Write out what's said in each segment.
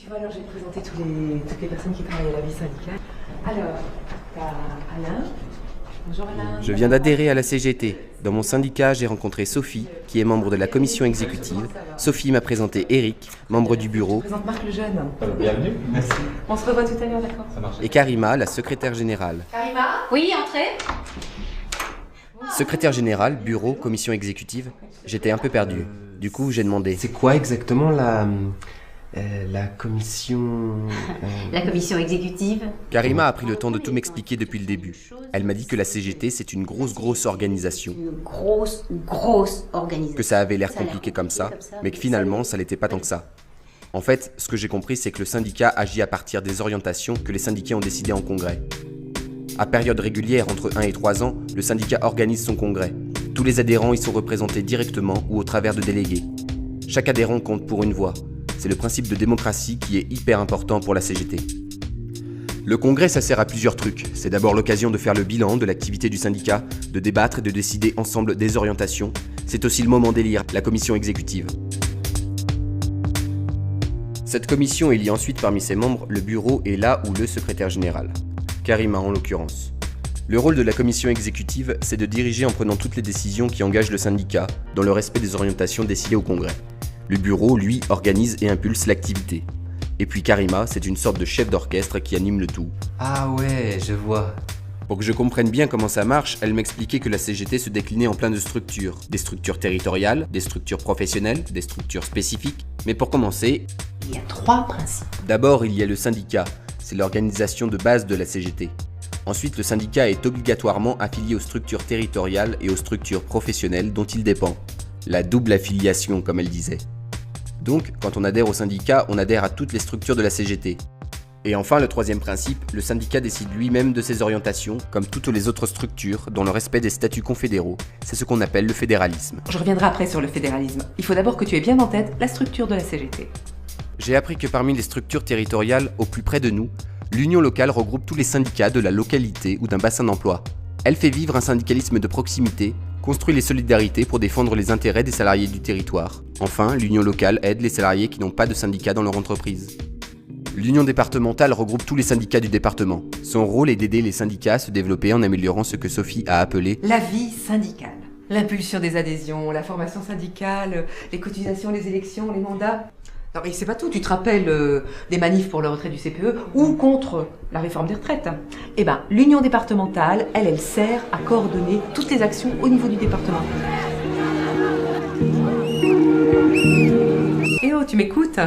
Tu vois, alors je vais te présenter toutes les personnes qui travaillent à la vie syndicale. Alors, t'as Alain. Bonjour Alain. Je viens d'adhérer à la CGT. Dans mon syndicat, j'ai rencontré Sophie, qui est membre de la commission exécutive. Sophie m'a présenté Eric, membre du bureau. Je présente Marc Lejeune. Bienvenue. Merci. On se revoit tout à l'heure, d'accord? Ça marche. Et Karima, la secrétaire générale. Karima? Oui, entrez. Secrétaire générale, bureau, commission exécutive. J'étais un peu perdu. Du coup, j'ai demandé. C'est quoi exactement la commission... La commission exécutive. Karima a pris le temps de tout m'expliquer depuis le début. Elle m'a dit que la CGT, c'est une grosse organisation. Une grosse organisation. Que ça avait l'air compliqué comme ça, mais que finalement, ça l'était pas tant que ça. En fait, ce que j'ai compris, c'est que le syndicat agit à partir des orientations que les syndiqués ont décidées en congrès. À période régulière, entre 1 et 3 ans, le syndicat organise son congrès. Tous les adhérents y sont représentés directement ou au travers de délégués. Chaque adhérent compte pour une voix. C'est le principe de démocratie qui est hyper important pour la CGT. Le congrès, ça sert à plusieurs trucs. C'est d'abord l'occasion de faire le bilan de l'activité du syndicat, de débattre et de décider ensemble des orientations. C'est aussi le moment d'élire la commission exécutive. Cette commission élit ensuite parmi ses membres le bureau et là ou le secrétaire général. Karima en l'occurrence. Le rôle de la commission exécutive, c'est de diriger en prenant toutes les décisions qui engagent le syndicat, dans le respect des orientations décidées au congrès. Le bureau, lui, organise et impulse l'activité. Et puis Karima, c'est une sorte de chef d'orchestre qui anime le tout. Ah ouais, je vois. Pour que je comprenne bien comment ça marche, elle m'expliquait que la CGT se déclinait en plein de structures. Des structures territoriales, des structures professionnelles, des structures spécifiques. Mais pour commencer, Il y a 3 principes. d'abord il y a le syndicat. C'est l'organisation de base de la CGT. Ensuite, le syndicat est obligatoirement affilié aux structures territoriales et aux structures professionnelles dont il dépend. La double affiliation, comme elle disait. Donc, quand on adhère au syndicat, on adhère à toutes les structures de la CGT. Et enfin, le troisième principe, le syndicat décide lui-même de ses orientations, comme toutes les autres structures, dans le respect des statuts confédéraux. C'est ce qu'on appelle le fédéralisme. Je reviendrai après sur le fédéralisme. Il faut d'abord que tu aies bien en tête la structure de la CGT. J'ai appris que parmi les structures territoriales au plus près de nous, l'union locale regroupe tous les syndicats de la localité ou d'un bassin d'emploi. Elle fait vivre un syndicalisme de proximité, construit les solidarités pour défendre les intérêts des salariés du territoire. Enfin, l'union locale aide les salariés qui n'ont pas de syndicat dans leur entreprise. L'union départementale regroupe tous les syndicats du département. Son rôle est d'aider les syndicats à se développer en améliorant ce que Sophie a appelé La vie syndicale. L'impulsion des adhésions, la formation syndicale, les cotisations, les élections, les mandats. Non mais c'est pas tout, tu te rappelles des manifs pour le retrait du CPE ou contre la réforme des retraites. Eh ben, l'union départementale, elle sert à coordonner toutes les actions au niveau du département. Et oh, tu m'écoutes?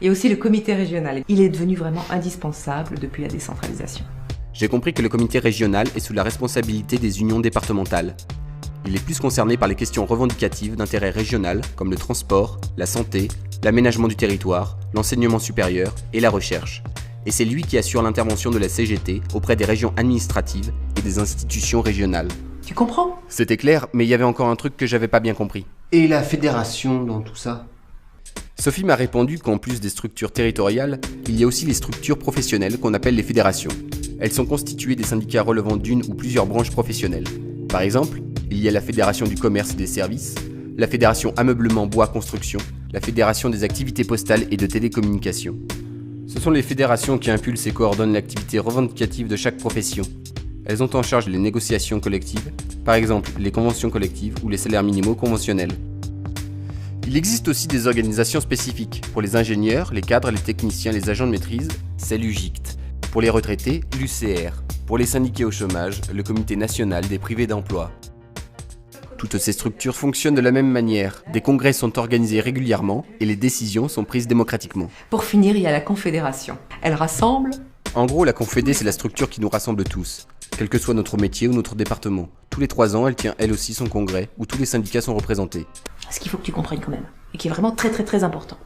Et aussi le comité régional. Il est devenu vraiment indispensable depuis la décentralisation. J'ai compris que le comité régional est sous la responsabilité des unions départementales. Il est plus concerné par les questions revendicatives d'intérêt régional comme le transport, la santé, l'aménagement du territoire, l'enseignement supérieur et la recherche. Et c'est lui qui assure l'intervention de la CGT auprès des régions administratives et des institutions régionales. Tu comprends? C'était clair, mais il y avait encore un truc que j'avais pas bien compris. Et la fédération dans tout ça? Sophie m'a répondu qu'en plus des structures territoriales, il y a aussi les structures professionnelles qu'on appelle les fédérations. Elles sont constituées des syndicats relevant d'une ou plusieurs branches professionnelles. Par exemple, il y a la Fédération du commerce et des services, la Fédération ameublement bois construction, la Fédération des activités postales et de télécommunications. Ce sont les fédérations qui impulsent et coordonnent l'activité revendicative de chaque profession. Elles ont en charge les négociations collectives, par exemple les conventions collectives ou les salaires minimaux conventionnels. Il existe aussi des organisations spécifiques. Pour les ingénieurs, les cadres, les techniciens, les agents de maîtrise, c'est l'UGICT. Pour les retraités, l'UCR. Pour les syndiqués au chômage, le Comité national des privés d'emploi. Toutes ces structures fonctionnent de la même manière. Des congrès sont organisés régulièrement et les décisions sont prises démocratiquement. Pour finir, il y a la Confédération. Elle rassemble... En gros, la Confédé, c'est la structure qui nous rassemble tous, quel que soit notre métier ou notre département. Tous les 3 ans, elle tient elle aussi son congrès, où tous les syndicats sont représentés. Ce qu'il faut que tu comprennes quand même, et qui est vraiment très important,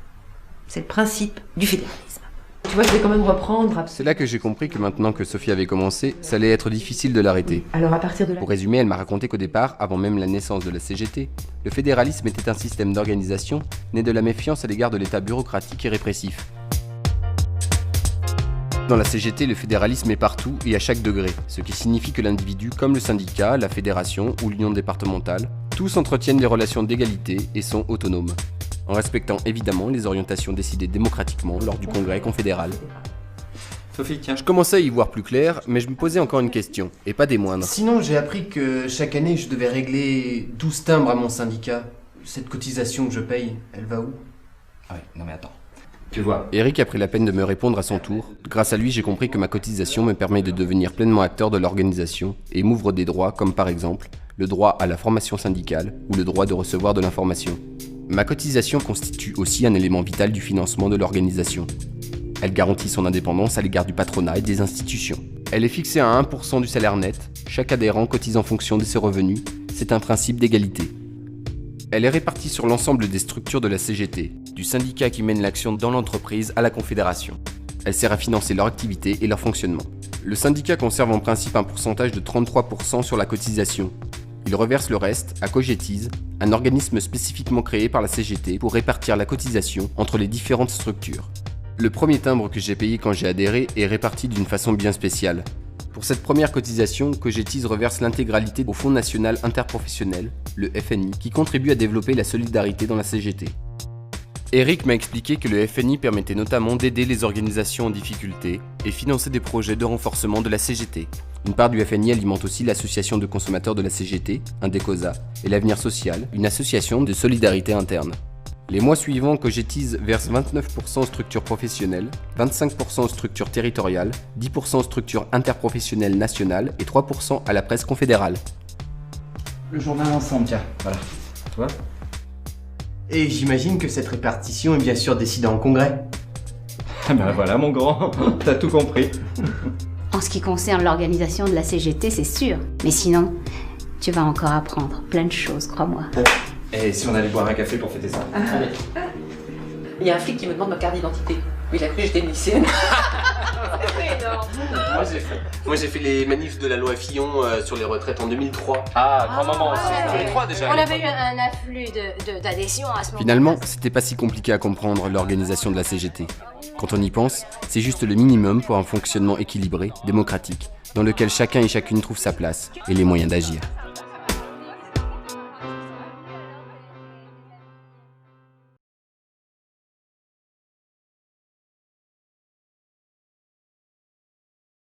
c'est le principe du fédéralisme. Tu vois, je vais quand même reprendre... C'est là que j'ai compris que maintenant que Sophie avait commencé, ça allait être difficile de l'arrêter. Alors à partir de là... Pour résumer, elle m'a raconté qu'au départ, avant même la naissance de la CGT, le fédéralisme était un système d'organisation né de la méfiance à l'égard de l'État bureaucratique et répressif. Dans la CGT, le fédéralisme est partout et à chaque degré, ce qui signifie que l'individu, comme le syndicat, la fédération ou l'union départementale, tous entretiennent des relations d'égalité et sont autonomes. en respectant évidemment les orientations décidées démocratiquement lors du congrès confédéral. Sophie, tiens. Je commençais à y voir plus clair, mais je me posais encore une question, et pas des moindres. Sinon, j'ai appris que chaque année, je devais régler 12 timbres à mon syndicat. Cette cotisation que je paye, elle va où? Ah oui, non mais attends. Tu vois. Eric a pris la peine de me répondre à son tour. Grâce à lui, j'ai compris que ma cotisation me permet de devenir pleinement acteur de l'organisation et m'ouvre des droits comme par exemple le droit à la formation syndicale ou le droit de recevoir de l'information. Ma cotisation constitue aussi un élément vital du financement de l'organisation. Elle garantit son indépendance à l'égard du patronat et des institutions. Elle est fixée à 1% du salaire net, chaque adhérent cotise en fonction de ses revenus, c'est un principe d'égalité. Elle est répartie sur l'ensemble des structures de la CGT, du syndicat qui mène l'action dans l'entreprise à la confédération. Elle sert à financer leur activité et leur fonctionnement. Le syndicat conserve en principe un pourcentage de 33% sur la cotisation. Il reverse le reste à Cogetise, un organisme spécifiquement créé par la CGT pour répartir la cotisation entre les différentes structures. Le premier timbre que j'ai payé quand j'ai adhéré est réparti d'une façon bien spéciale. Pour cette première cotisation, Cogetise reverse l'intégralité au Fonds national interprofessionnel, le FNI, qui contribue à développer la solidarité dans la CGT. Eric m'a expliqué que le FNI permettait notamment d'aider les organisations en difficulté et financer des projets de renforcement de la CGT. Une part du FNI alimente aussi l'association de consommateurs de la CGT, Indecosa, et l'Avenir Social, une association de solidarité interne. Les mois suivants, Cogetise verse 29% aux structures professionnelles, 25% aux structures territoriales, 10% aux structures interprofessionnelles nationales et 3% à la presse confédérale. Le journal ensemble, tiens, voilà. Tu vois? Et j'imagine que cette répartition est bien sûr décidée en congrès. Ah ben voilà mon grand, t'as tout compris. En ce qui concerne l'organisation de la CGT, c'est sûr. Mais sinon, tu vas encore apprendre plein de choses, crois-moi. Et si on allait boire un café pour fêter ça? Allez. Il y a un flic qui me demande ma carte d'identité. Il a cru que j'étais une lycéenne. C'est énorme. Moi j'ai fait les manifs de la loi Fillon sur les retraites en 2003. Ah, grand-maman aussi. ouais. 2003 déjà. On avait eu un afflux d'adhésion à ce moment-là. Finalement, c'était pas si compliqué à comprendre l'organisation de la CGT. Quand on y pense, c'est juste le minimum pour un fonctionnement équilibré, démocratique, dans lequel chacun et chacune trouve sa place et les moyens d'agir.